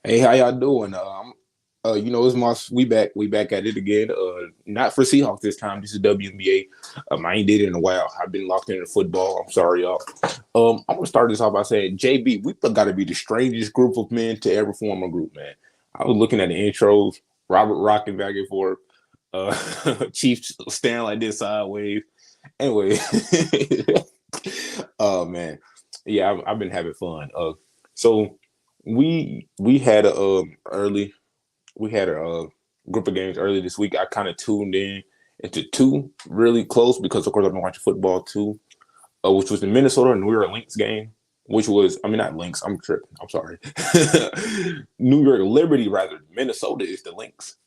Hey, how y'all doing? It's my we back at it again. Not for Seahawks this time. This is WNBA. I ain't did it in a while. I've been locked into football. I'm sorry, y'all. I'm gonna start this off by saying, JB, we got to be the strangest group of men to ever form a group, man. I was looking at the intros, Robert rocking back and forth, Chief staring like this sideways. Anyway, oh man, yeah, I've been having fun. So we had a early we had a group of games early this week. I kind of tuned in into two really close because of course I've been watching football too, which was the Minnesota and New York Lynx game, which was I mean not Lynx, I'm tripping. I'm sorry. New York Liberty rather. Minnesota is the Lynx.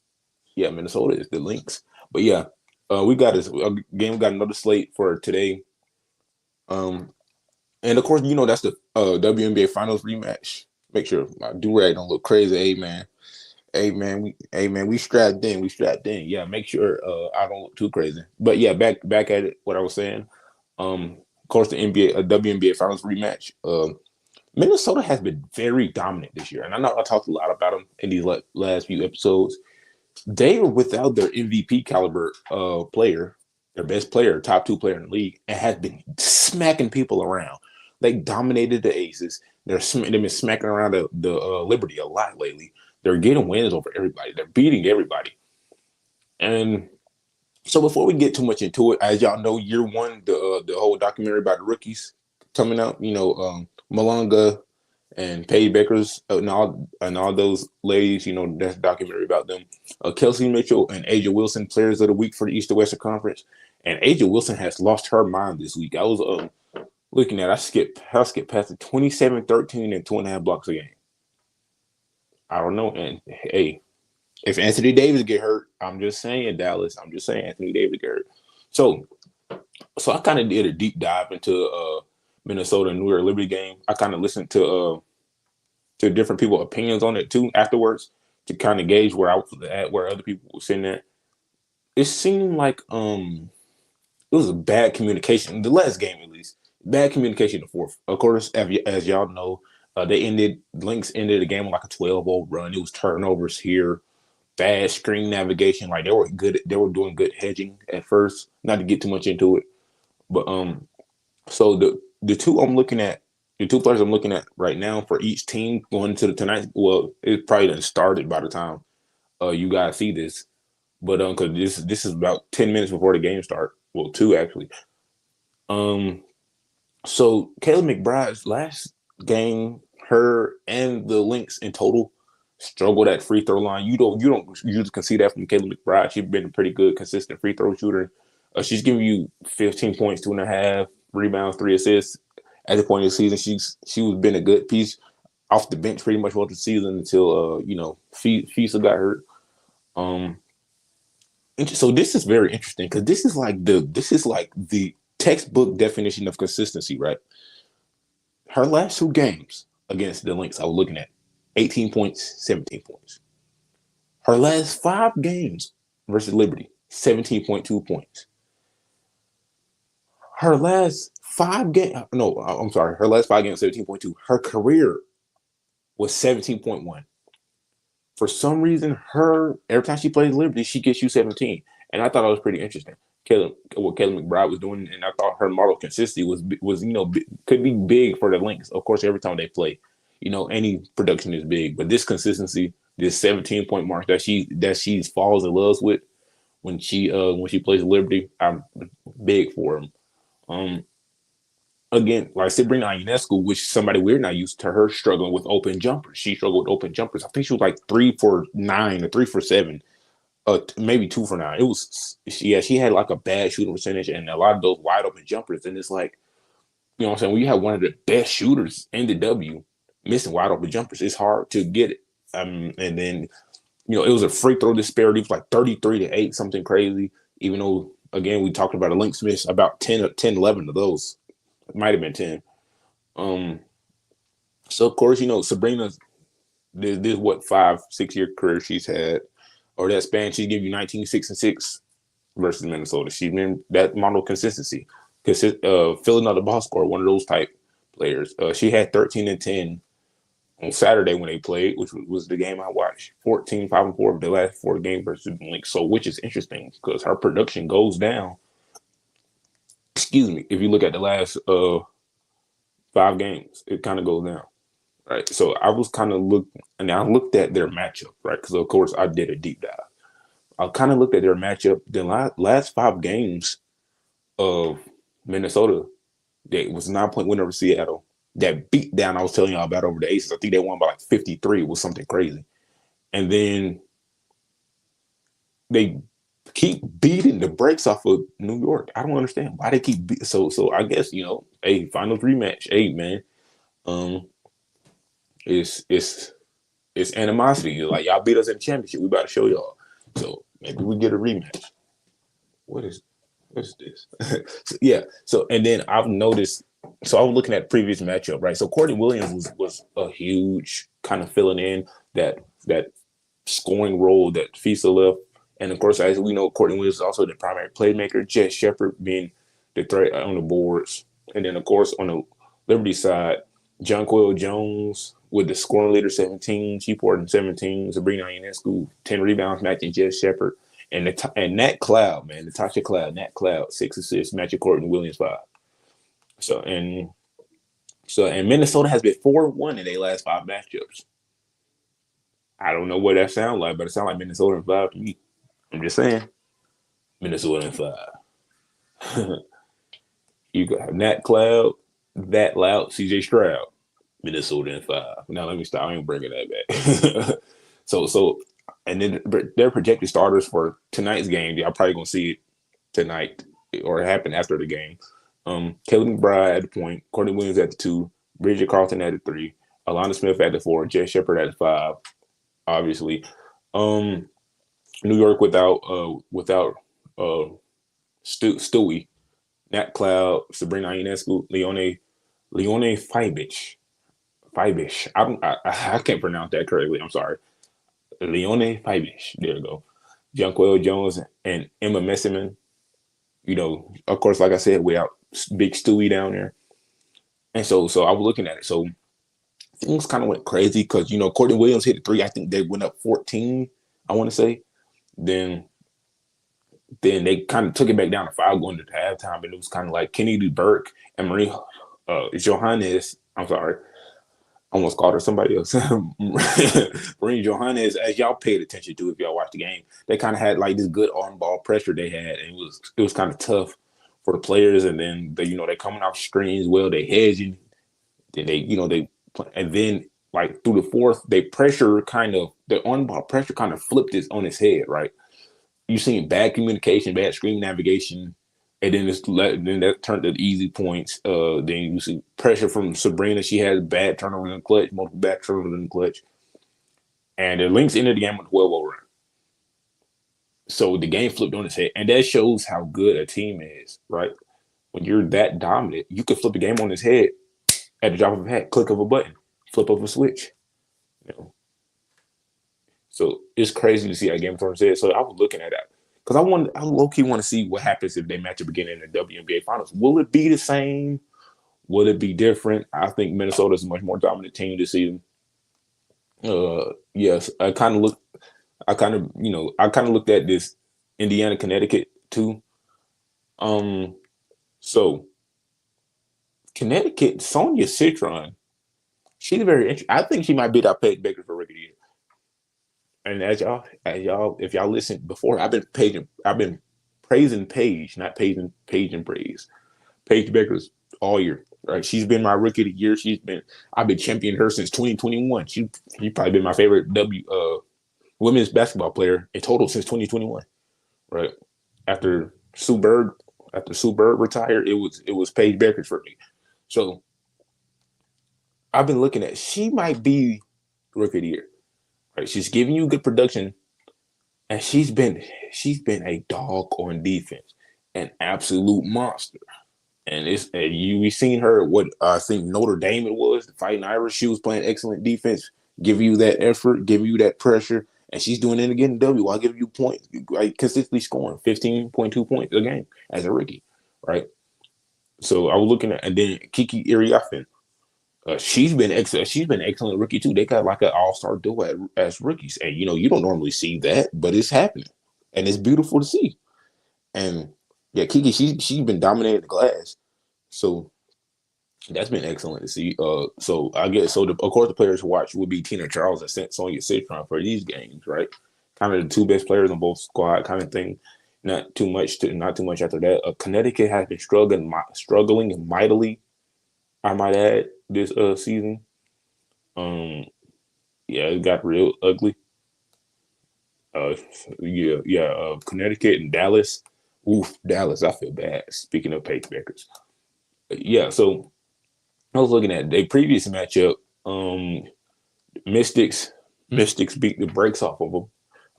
Yeah, Minnesota is the Lynx. But yeah, we got a game. We got another slate for today. Um, and of course, that's the WNBA Finals rematch. Make sure my do rag don't look crazy. We strapped in. We strapped in. Yeah, make sure I don't look too crazy. But yeah, back at it. What I was saying. Of course, the NBA, WNBA Finals rematch. Minnesota has been very dominant this year, and I know I talked a lot about them in these last few episodes. They were without their MVP caliber player, their best player, top two player in the league, and has been smacking people around. They dominated the Aces. They've been smacking around the Liberty a lot lately. They're getting wins over everybody. They're beating everybody. And so before we get too much into it, as y'all know, year one, the whole documentary about the rookies coming out, Malonga and Paige Beckers and all those ladies, that's a documentary about them. Kelsey Mitchell and Aja Wilson, players of the week for the East to Western Conference. And Aja Wilson has lost her mind this week. I was looking at, I skipped past the 27, 13, and 2.5 blocks a game. I don't know. And hey, if Anthony Davis get hurt, I'm just saying Dallas. I'm just saying Anthony Davis get hurt. So I kind of did a deep dive into Minnesota and New York Liberty game. I kind of listened to different people's opinions on it too afterwards to kind of gauge where I was at, where other people were sitting at. It seemed like it was a bad communication. The last game, at least, bad communication. In the fourth, of course, as y'all know, Lynx ended the game with like a 12-0 run. It was turnovers here, bad screen navigation. Like they were good. They were doing good hedging at first. Not to get too much into it, but so the two I'm looking at, the two players I'm looking at right now for each team going into the tonight. Well, it probably done started by the time you guys see this, but because this is about 10 minutes before the game start. Well, two actually. So Kayla McBride's last game, her and the Lynx in total struggled at free throw line. You don't usually can see that from Kayla McBride. She's been a pretty good, consistent free throw shooter. She's giving you 15 points, 2.5 rebounds, 3 assists. At the point of the season, she was been a good piece off the bench pretty much most of the season until Fisa got hurt. So this is very interesting because this is like the textbook definition of consistency, right? Her last two games against the Lynx, I was looking at 18 points, 17 points. Her last 5 games versus Liberty, 17.2 points. Her last 5 games, no, I'm sorry, her last 5 games, 17.2. Her career was 17.1. For some reason, every time she plays Liberty, she gets you 17. And I thought that was pretty interesting. What Kayla McBride was doing, and I thought her model of consistency was could be big for the Lynx. Of course, every time they play, any production is big, but this consistency, this 17-point mark that she falls in love with when she plays Liberty, I'm big for him. Again, like Sabrina Ionescu, which somebody we're not used to her struggling with open jumpers. She struggled with open jumpers. I think she was like 3 for 9 or 3 for 7. Maybe 2 for 9. It was she had like a bad shooting percentage and a lot of those wide open jumpers. And it's like, what I'm saying, when you have one of the best shooters in the W missing wide open jumpers, it's hard to get it. And then, it was a free throw disparity. It was like 33-8, something crazy. Even though, again, we talked about a Lynx miss about 10, 11 of those. It might have been 10. So of course, Sabrina's this what 5-6 year career she's had. Or that span, she's giving you 19, 6, and 6 versus Minnesota. She's been that model of consistency. Filling out the box score, one of those type players. She had 13 and 10 on Saturday when they played, which was the game I watched. 14-5-4 of the last 4 games versus the Lynx. So, which is interesting because her production goes down. Excuse me. If you look at the last 5 games, it kind of goes down. Right. So I was kind of I looked at their matchup, right? Because of course I did a deep dive. I kind of looked at their matchup. The last 5 games of Minnesota, that was 9-point win over Seattle. That beat down I was telling y'all about over the Aces. I think they won by like 53. It was something crazy. And then they keep beating the brakes off of New York. I don't understand why they keep so I guess, hey, finals rematch. Hey man, um, it's animosity. Like y'all beat us in the championship. We about to show y'all. So maybe we get a rematch. What's this? So, yeah. So and then I've noticed. So I was looking at the previous matchup, right? So Courtney Williams was a huge kind of filling in that scoring role that Fisa left. And of course, as we know, Courtney Williams is also the primary playmaker. Jess Shepard being the threat on the boards, and then of course on the Liberty side, Jonquel Jones with the scoring leader 17, she poured in 17. Sabrina Ionescu 10 rebounds, matching Jess Shepard, and Nat Cloud, man, Natasha Cloud, Nat Cloud 6 assists, matching Courtney Williams 5. So Minnesota has been 4-1 in their last 5 matchups. I don't know what that sounds like, but it sounds like Minnesota in 5 to me. I'm just saying, Minnesota in 5. You got Nat Cloud, that loud, CJ Stroud, Minnesota in 5. Now let me stop. I ain't bringing that back. And then their projected starters for tonight's game. Y'all probably gonna see it tonight or happen after the game. Kelly McBride at the point, Courtney Williams at the 2, Bridget Carlton at the 3, Alana Smith at the 4, Jess Shepard at the 5. Obviously, New York without Stewie, Nat Cloud, Sabrina Ionescu, Leone Fibish. I can't pronounce that correctly. I'm sorry. Leone Fibish. There you go. Jonquel Jones and Emma Messiman. Of course, like I said, without Big Stewie down there. And so I was looking at it. So things kind of went crazy because, Courtney Williams hit the 3. I think they went up 14, I want to say. Then they kind of took it back down to 5 going to the halftime. And it was kind of like Kennedy Burke and Marie Johannes. I'm sorry. I almost called her somebody else. Marie Johannes, as y'all paid attention to if y'all watched the game, they kind of had like this good on-ball pressure they had. And it was kind of tough for the players. And then, they coming off screens well. They hedging. Then and then like through the fourth, the on-ball pressure kind of flipped it on its head, right? You seen bad communication, bad screen navigation, and then that turned to easy points. Then you see pressure from Sabrina. She had bad turnovers in the clutch, multiple bad turnovers in the clutch. And the Lynx ended the game with 12-0 run. So the game flipped on its head. And that shows how good a team is, right? When you're that dominant, you can flip the game on its head at the drop of a hat, click of a button, flip of a switch. So it's crazy to see how Game of Thrones is. So I was looking at that because I low-key want to see what happens if they match up again in the WNBA Finals. Will it be the same? Will it be different? I think Minnesota is a much more dominant team this season. Yes, I kind of looked at this Indiana, Connecticut too. So Connecticut, Sonia Citron, she's very interesting. I think she might beat out Paige Baker for Rookie of the Year. And as y'all, if y'all listened before, I've been praising Paige, not Paige and praise. Paige Beckers all year. Right? She's been my Rookie of the Year. I've been championing her since 2021. She's probably been my favorite women's basketball player in total since 2021. Right? After Sue Bird retired, it was Paige Beckers for me. So I've been looking at, she might be Rookie of the Year. Right? She's giving you good production, and she's been a dog on defense, an absolute monster. And we've seen her what I think Notre Dame it was, the Fighting Irish. She was playing excellent defense, giving you that effort, giving you that pressure, and she's doing it again in W while giving you points, like consistently scoring 15.2 points a game as a rookie, right? So I was looking at, and then Kiki Iriafen. She's been excellent. She's been an excellent rookie too. They got like an all-star duo as rookies, and you don't normally see that, but it's happening, and it's beautiful to see. And yeah, Kiki, she's been dominating the glass, so that's been excellent to see. So I guess so. Of course, the players to watch would be Tina Charles and Sonya Citron for these games, right? Kind of the two best players on both squad, kind of thing. Not too much after that. Connecticut has been struggling mightily, I might add, this season. Um, yeah, it got real ugly. Uh, yeah. Connecticut and Dallas. Oof, Dallas. I feel bad. Speaking of Patriots, yeah. So I was looking at the previous matchup. Um, Mystics. Mystics beat the brakes off of them.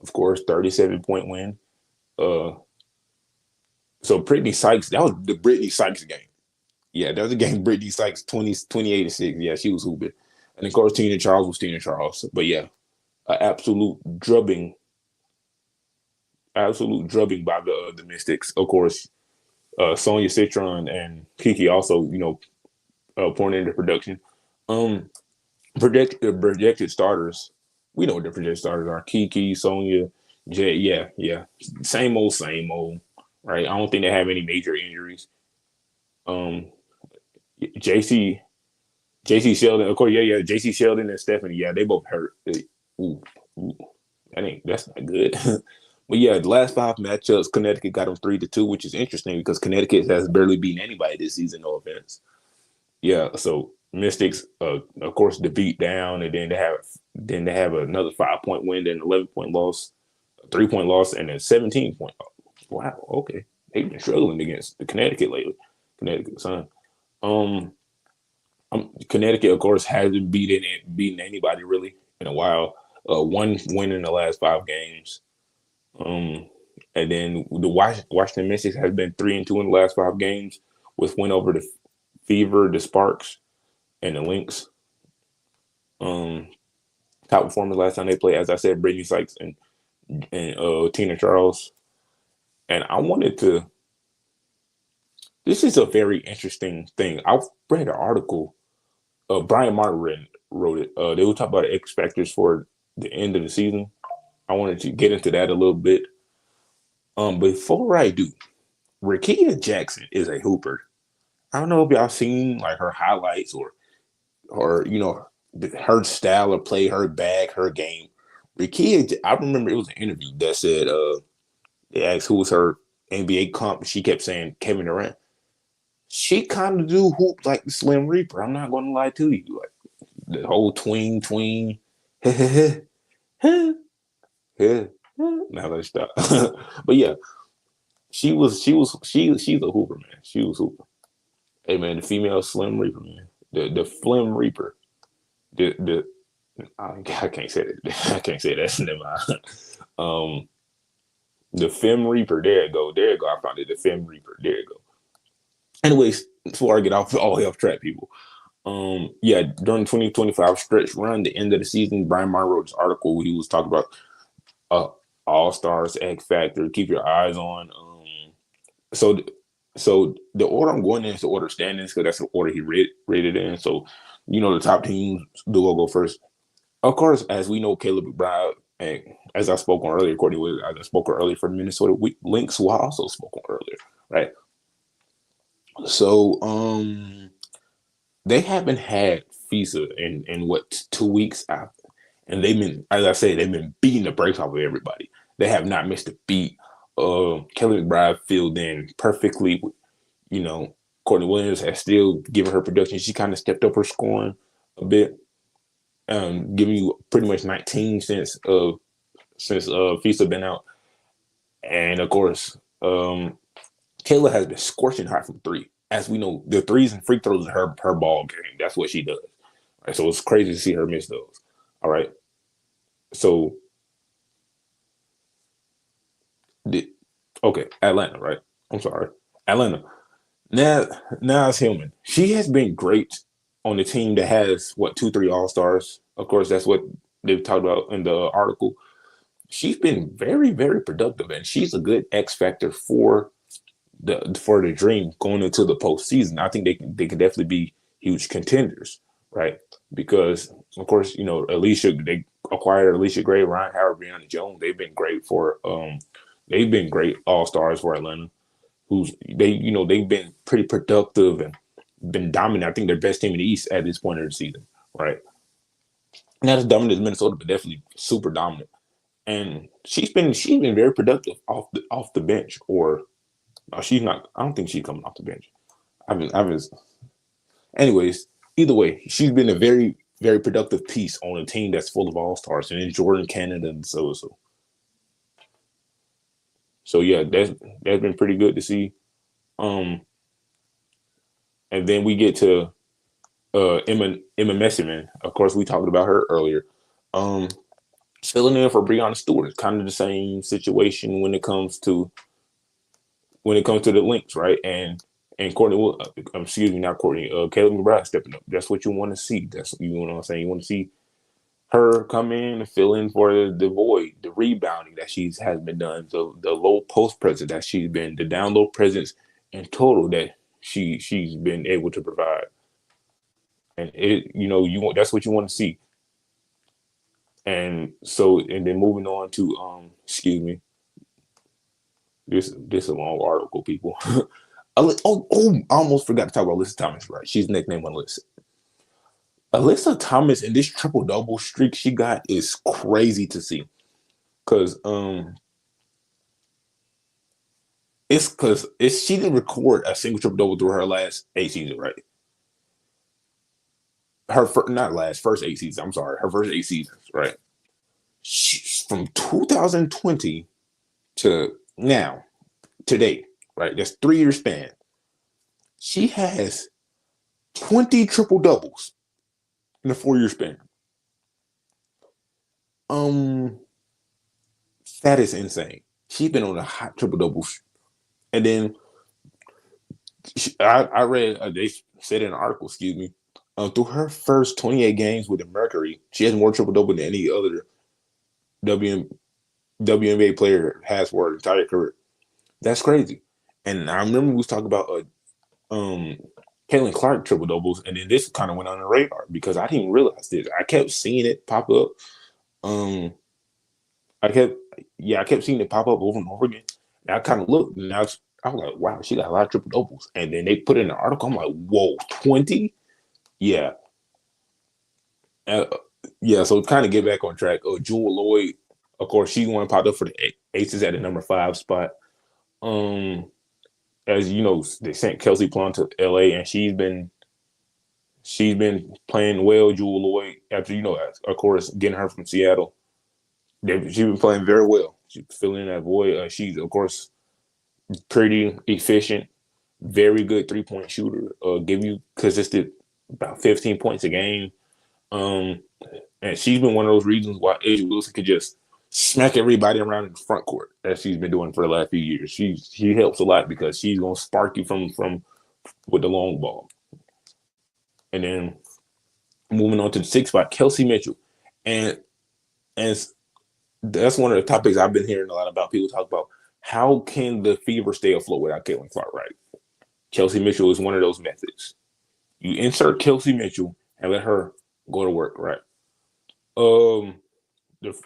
Of course, 37-point win. Uh, so Brittany Sykes. That was the Brittany Sykes game. Yeah, that was a game. Brittany Sykes 28-6. Yeah, she was hooping. And of course, Tina Charles was Tina Charles. But yeah, an absolute drubbing by the Mystics. Of course, Sonya Citron and Kiki also, pouring into production. Um, projected starters. We know what the projected starters are: Kiki, Sonya, Jay. Yeah, same old. Right? I don't think they have any major injuries. Um, JC, JC Sheldon, of course, yeah. JC Sheldon and Stephanie, yeah, they both hurt. Ooh, ooh, that's not good. But yeah, the last five matchups, Connecticut got them 3-2, which is interesting because Connecticut has barely beaten anybody this season. No offense. Yeah, so Mystics, of course, the beat down, and then they have another 5-point win, then 11-point loss, a 3-point loss, and a 17-point. Wow, okay, they've been struggling against the Connecticut lately. Connecticut, son. Um, Connecticut, of course, hasn't beaten anybody really in a while. One win in the last five games. Um, and then the Washington Mystics has been 3-2 in the last five games, with win over the Fever, the Sparks, and the Lynx. Um, Top performers last time they played, as I said, Brittany Sykes and Tina Charles. And I wanted to. This is a very interesting thing. I read an article. Brian Martin wrote it. They were talking about the X factors for the end of the season. I wanted to get into that a little bit. Before I do, Rakia Jackson is a hooper. I don't know if y'all seen like her highlights or her style of play, her bag, her game. Rakia, I remember it was an interview that said they asked who was her NBA comp. She kept saying Kevin Durant. She kind of do hoop like the Slim Reaper. I'm not going to lie to you. Like the whole tween. Now let's stop. But yeah, she's a hooper, man. She was hooper. Hey man, the female Slim Reaper, man. The Flim Reaper. The I can't say that. I can't say that. Never mind. The Fem Reaper. There you go. There you go. I found it. The Fem Reaper. There you go. Anyways, before I get all the way off track, people. Yeah, during 2025 stretch run, the end of the season, Brian Martin wrote this article where he was talking about uh All Stars, X Factor, keep your eyes on. So so the order I'm going in is the order standings because that's the order he rated in. So the top teams will go first. Of course, as we know, Caleb McBride, and as I spoke on earlier, Courtney Williams, as I spoke on earlier for the Minnesota Lynx, who I also spoke on earlier, right? So they haven't had FISA in what 2 weeks after, and they've been, as I say, they've been beating the brakes off of everybody. They have not missed a beat. Kelly McBride filled in perfectly. Courtney Williams has still given her production. She kind of stepped up her scoring a bit, giving you pretty much 19 since FISA been out, and of course, Kayla has been scorching hot from three. As we know, the threes and free throws are her ball game. That's what she does. Right, so it's crazy to see her miss those. All right. So, Atlanta, right? I'm sorry. Atlanta. Now it's Hillman. She has been great on the team that has, what, 2, 3 All-Stars. Of course, that's what they've talked about in the article. She's been very, very productive, and she's a good X factor for the dream going into the postseason. I think they can definitely be huge contenders, right? Because of course, Alicia, they acquired Alicia Gray, Ryan Howard, Brianna Jones. They've been great all stars for Atlanta. They've been pretty productive and been dominant. I think they're best team in the East at this point of the season, right? Not as dominant as Minnesota, but definitely super dominant. And she's been very productive off the bench. Or no, she's not. I don't think she's coming off the bench. I was. Anyways, either way, she's been a very very productive piece on a team that's full of all stars, and then Jordan, Canada, and so. So yeah, that's been pretty good to see. Um, and then we get to Emma Messiman. Of course, we talked about her earlier. Um, Filling in for Breonna Stewart. It's kind of the same situation when it comes to the links, right? And Courtney, excuse me, not Courtney, Caleb McBride stepping up. That's what you want to see. That's you know what I'm saying. You want to see her come in and fill in for the void, the rebounding that has been done, the low post presence that she's been, the down low presence in total that she's been able to provide. And you want that's what you want to see. And then moving on to excuse me, this is a long article, people. I almost forgot to talk about Alyssa Thomas, right? She's nicknamed Alyssa. Alyssa Thomas and this triple double streak she got is crazy to see. Because she didn't record a single triple double through her last 8 seasons, right? First 8 seasons. I'm sorry, her first 8 seasons, right? She's from 2020 to now, today, right? That's 3 year span. She has 20 triple doubles in a 4 year span. Um, that is insane. She's been on a hot triple doubles, and then I read they said in an article, excuse me, through her first 28 games with the Mercury, she has more triple double than any other WNBA player has for her entire career. That's crazy. And I remember we was talking about um Caitlin Clark triple doubles, and then this kind of went on the radar because I didn't realize this. I kept seeing it pop up. Um, I kept I kept seeing it pop up over and over again. And I kind of looked, and I was like, wow, she got a lot of triple doubles. And then they put it in the article. I'm like, whoa, 20? Yeah. Uh, yeah, so kind of get back on track. Jewel Lloyd, of course, she's one popped up for the Aces at the number 5 spot. Um, as you know, they sent Kelsey Plum to LA, and she's been playing well. Jewel Lloyd, after of course, getting her from Seattle, she's been playing very well. She's filling in that void. She's of course pretty efficient, very good 3-point shooter. Give you consistent about 15 points a game. Um, and she's been one of those reasons why Asia Wilson could just smack everybody around in the front court that she's been doing for the last few years. She helps a lot because she's gonna spark you from with the long ball. And then moving on to the 6th spot, Kelsey Mitchell, and that's one of the topics I've been hearing a lot about. People talk about how can the Fever stay afloat without Caitlin Clark, right? Kelsey Mitchell is one of those methods. You insert Kelsey Mitchell and let her go to work, right? Um,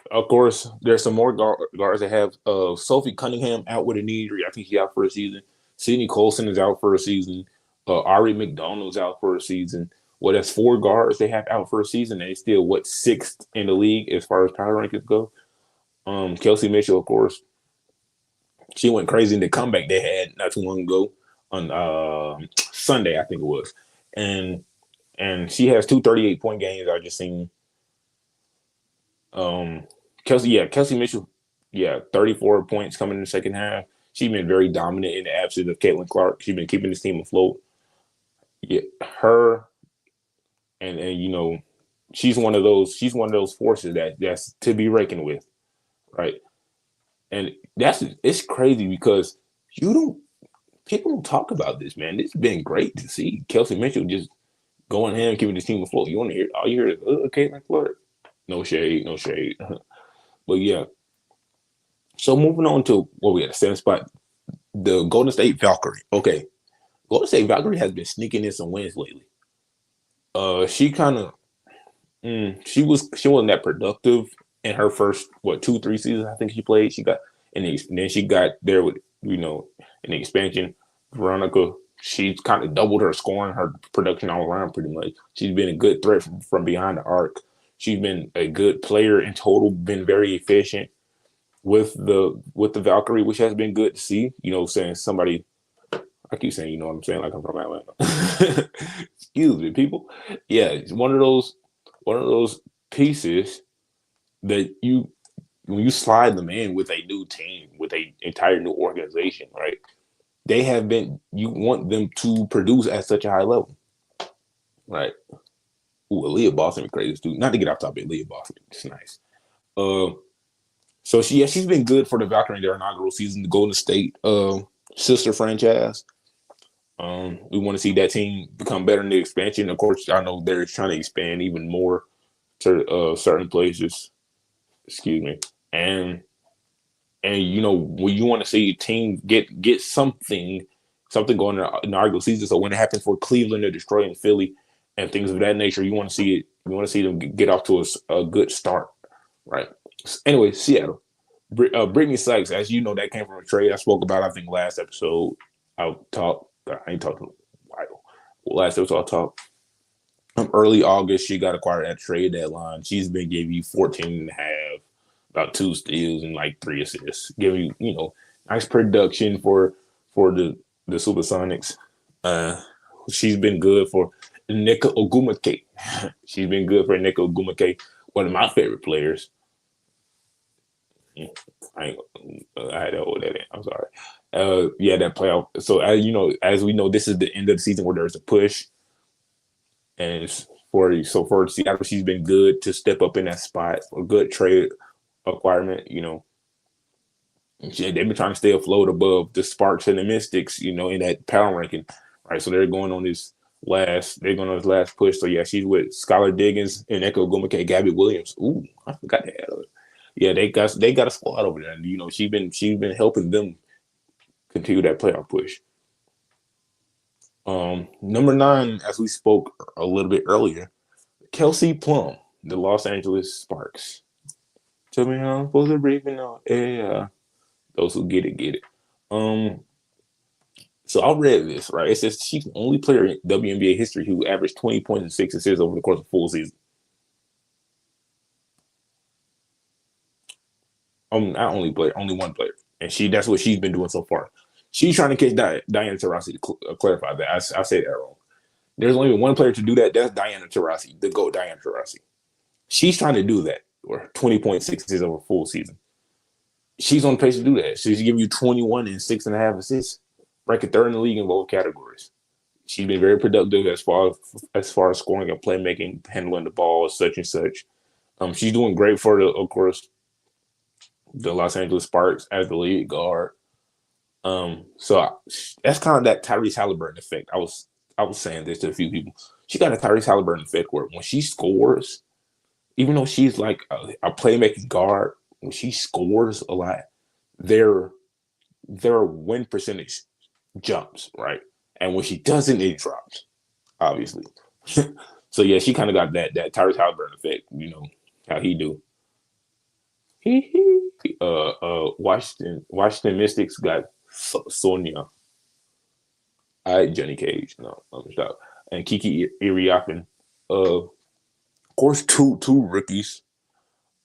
of course, there's some more guards that have Sophie Cunningham out with a knee injury. I think she's out for a season. Sydney Colson is out for a season. Ari McDonald's out for a season. Well, that's 4 guards they have out for a season. And they still, 6th in the league as far as power rankings go. Kelsey Mitchell, of course, she went crazy in the comeback they had not too long ago on Sunday, I think it was. And she has 2 38-point games I just seen. Kelsey Mitchell, 34 points coming in the second half. She's been very dominant in the absence of Caitlin Clark. She's been keeping this team afloat. Yeah, her and she's one of those forces that's to be reckoned with, right? And it's crazy because people don't talk about this, man. It's been great to see Kelsey Mitchell just going ham and keeping this team afloat. You want to hear all you hear is Caitlin Clark. No shade, no shade. But yeah. So moving on to what we had, 7th spot, the Golden State Valkyrie. Okay. Golden State Valkyrie has been sneaking in some wins lately. She kind of she wasn't that productive in her first 2 3 seasons. I think she played. She got and then she got there with in the expansion. Veronica, she's kind of doubled her scoring, her production all around pretty much. She's been a good threat from behind the arc. She's been a good player in total. Been very efficient with the Valkyrie, which has been good to see. Saying somebody. I keep saying, what I'm saying, like I'm from Atlanta. Excuse me, people. Yeah, it's one of those pieces that when you slide them in with a new team, with a entire new organization, right? You want them to produce at such a high level, right? Ooh, Aaliyah Boston is crazy too. Not to get off topic, Aaliyah Boston, it's nice. Uh, so she's been good for the Valkyrie in their inaugural season, the Golden State sister franchise. We want to see that team become better in the expansion. Of course, I know they're trying to expand even more to certain places. Excuse me, and when you want to see a team get something going in the inaugural season. So when it happens for Cleveland or Detroit and Philly and things of that nature, you want to see it. You want to see them get off to a good start, right? Anyway, Seattle. Brittany Sykes, as you know, that came from a trade I spoke about. I think last episode I ain't talking while. Last episode I talked. Early August, she got acquired at trade deadline. She's been giving you 14 and a half, about 2 steals and like 3 assists, giving you nice production for the Supersonics. She's been good for Nika Ogumake. She's been good for Nika Ogumake, one of my favorite players. I had to hold that in. I'm sorry. Yeah, that playoff. So as we know, this is the end of the season where there's a push, and it's for Seattle, she's been good to step up in that spot. A good trade acquirement. They've been trying to stay afloat above the Sparks and the Mystics. In that power ranking, right? So they're going on this last push. So yeah, she's with Skylar Diggins and Echo Gomake, Gabby Williams. Ooh, I forgot to add her. Yeah, they got a squad over there. And, she's been helping them continue that playoff push. Number 9, as we spoke a little bit earlier, Kelsey Plum, the Los Angeles Sparks. Tell me how I'm supposed to breathe now. Yeah, those who get it, get it. So I read this, right? It says she's the only player in WNBA history who averaged 20 points and 6 assists over the course of a full season. Not only player, only one player, and that's what she's been doing so far. She's trying to catch Diana Taurasi to clarify that. I said that wrong. There's only one player to do that. That's Diana Taurasi, the GOAT Diana Taurasi. She's trying to do that, or 20.6 over a full season. She's on pace to do that. She's giving you 21 and 6.5 assists, ranking 3rd in the league in both categories. She's been very productive as far as scoring and playmaking, handling the ball, such and such. She's doing great for of course, the Los Angeles Sparks as the lead guard. So that's kind of that Tyrese Halliburton effect. I was saying this to a few people. She got a Tyrese Halliburton effect where when she scores, even though she's like a playmaking guard, when she scores a lot, their win percentage jumps, right? And when she doesn't, it drops, obviously. So yeah, she kind of got that Tyrese Halliburton effect. How he do. Washington Mystics got Sonia. Johnny Cage. No, I'm stop. And Kiki Iriakin. Of course, two rookies.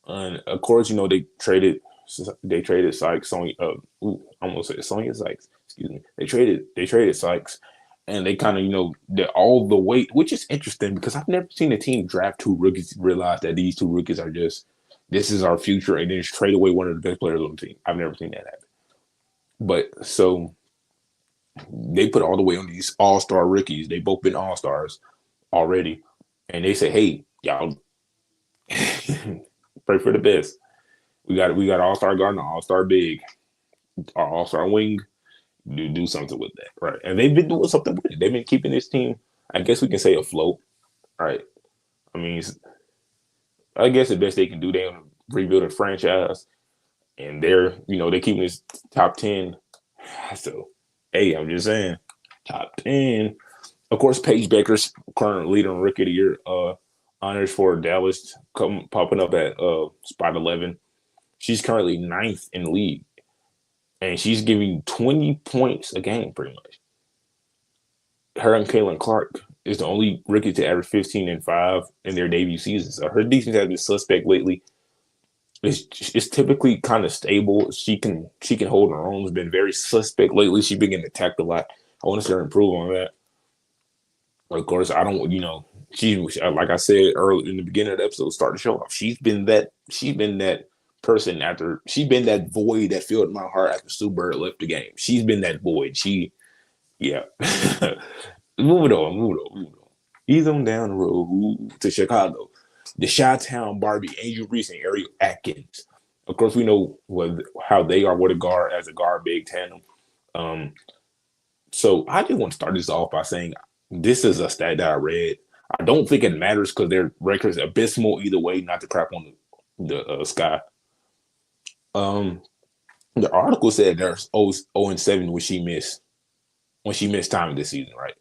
And of course, they traded Sykes. Sonya. I'm gonna say Sonya Sykes. Excuse me. They traded Sykes, and they kind of did all the weight, which is interesting because I've never seen a team draft 2 rookies realize that these 2 rookies are just this is our future, and then just trade away one of the best players on the team. I've never seen that happen. But so they put all the weight on these all-star rookies. They both been all-stars already, and they say, "Hey, y'all, pray for the best. We got all-star guard and all-star big, our all-star wing. Do something with that, right?" And they've been doing something with it. They've been keeping this team, I guess we can say, afloat, right? I mean, I guess the best they can do, they rebuild a franchise, and they're keeping this top 10. So, hey, I'm just saying, top 10. Of course, Paige Baker's current leader in Rookie of the Year honors for Dallas popping up at spot 11. She's currently ninth in the league, and she's giving 20 points a game pretty much. Her and Caitlin Clark is the only rookie to average 15 and 5 in their debut season. So her defense has been suspect lately. It's typically kind of stable. She can hold her own. It's been very suspect lately. She's been getting attacked a lot. I want to see her improve on that. Of course, I don't. She, like I said earlier in the beginning of the episode, start the show off. She's been that person after. She's been that void that filled my heart after Sue Bird left the game. She's been that void. Yeah. Moving on. Ease them down the road to Chicago. The Chi-Town Barbie, Angel Reese, and Ariel Atkins. Of course, we know how they are with a guard as a guard big tandem. So I just want to start this off by saying this is a stat that I read. I don't think it matters because their record's abysmal either way, not to crap on the Sky. The article said there's 0-7 when she missed time this season, right?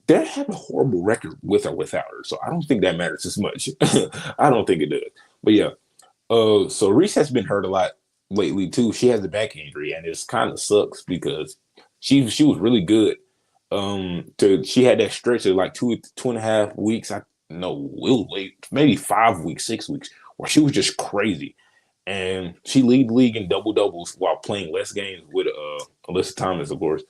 They're having a horrible record with or without her, so I don't think that matters as much. I don't think it does. But yeah, so Reese has been hurt a lot lately too. She has a back injury, and it kind of sucks because she was really good. She had that stretch of like 2.5 weeks. Maybe 5 weeks, 6 weeks, where she was just crazy, and she lead the league in double doubles while playing less games with Alyssa Thomas, of course.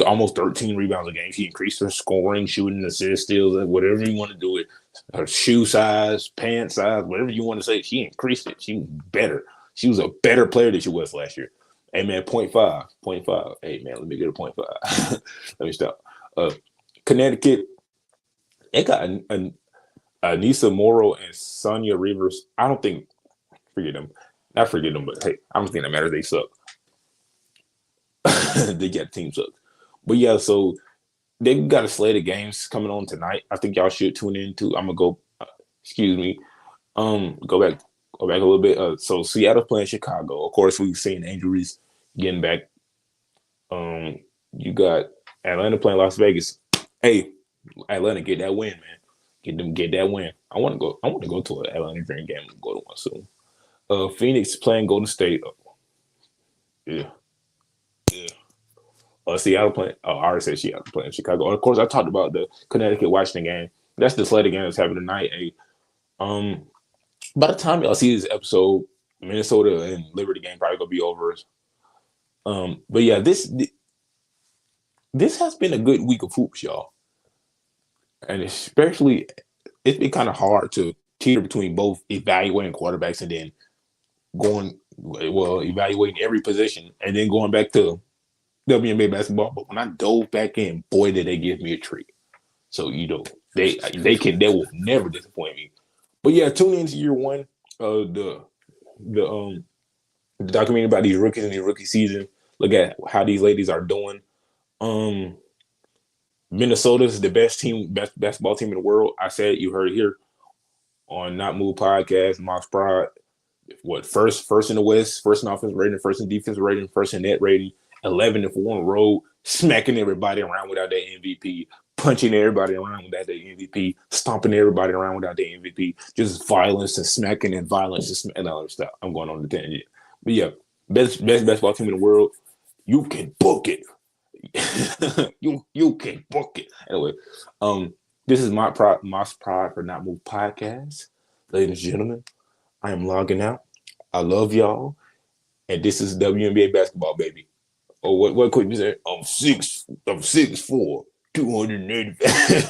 Almost 13 rebounds a game. She increased her scoring, shooting, assists, steals, whatever you want to do it. Her shoe size, pant size, whatever you want to say, she increased it. She was better. She was a better player than she was last year. Hey, man, 0.5. Hey, man, let me get a 0.5. Let me stop. Connecticut, they got Anissa Morrow and Sonia Rivers. I don't think, not forget them, but hey, I don't think that matters. They suck. They got team sucks. But yeah, so they got a slate of games coming on tonight. I think y'all should tune in too. I'm gonna go. Excuse me. Go back a little bit. So Seattle's playing Chicago. Of course, we've seen injuries getting back. You got Atlanta playing Las Vegas. Hey, Atlanta, get that win, man. Get that win. I want to go to an Atlanta Dream game. Go to one soon. Phoenix playing Golden State. Yeah. Seattle playing. Oh, I already said Seattle playing Chicago. Of course, I talked about the Connecticut Washington game. That's the slate of game that's happening tonight. By the time y'all see this episode, Minnesota and Liberty game probably gonna be over. But yeah, this has been a good week of hoops, y'all, and especially it's been kind of hard to teeter between both evaluating quarterbacks and then evaluating every position and then going back to WNBA basketball. But when I dove back in, boy, did they give me a treat. So they will never disappoint me. But yeah, tune into year one. The documentary about these rookies in the rookie season. Look at how these ladies are doing. Minnesota's the best basketball team in the world. I said it, you heard it here on Not Move Podcast, Mox Pride. First in the West, first in offense rating, first in defense rating, first in net rating, 11-4 on the road, smacking everybody around without their MVP, punching everybody around without their MVP, stomping everybody around without their MVP, just violence and smacking and violence and other stuff. I'm going on the tangent. But yeah, best basketball team in the world. You can book it. you can book it. Anyway, this is my pride for Not Move Podcast. Ladies and gentlemen, I am logging out. I love y'all. And this is WNBA basketball, baby. Oh, what could you say? I'm 6'4", 280.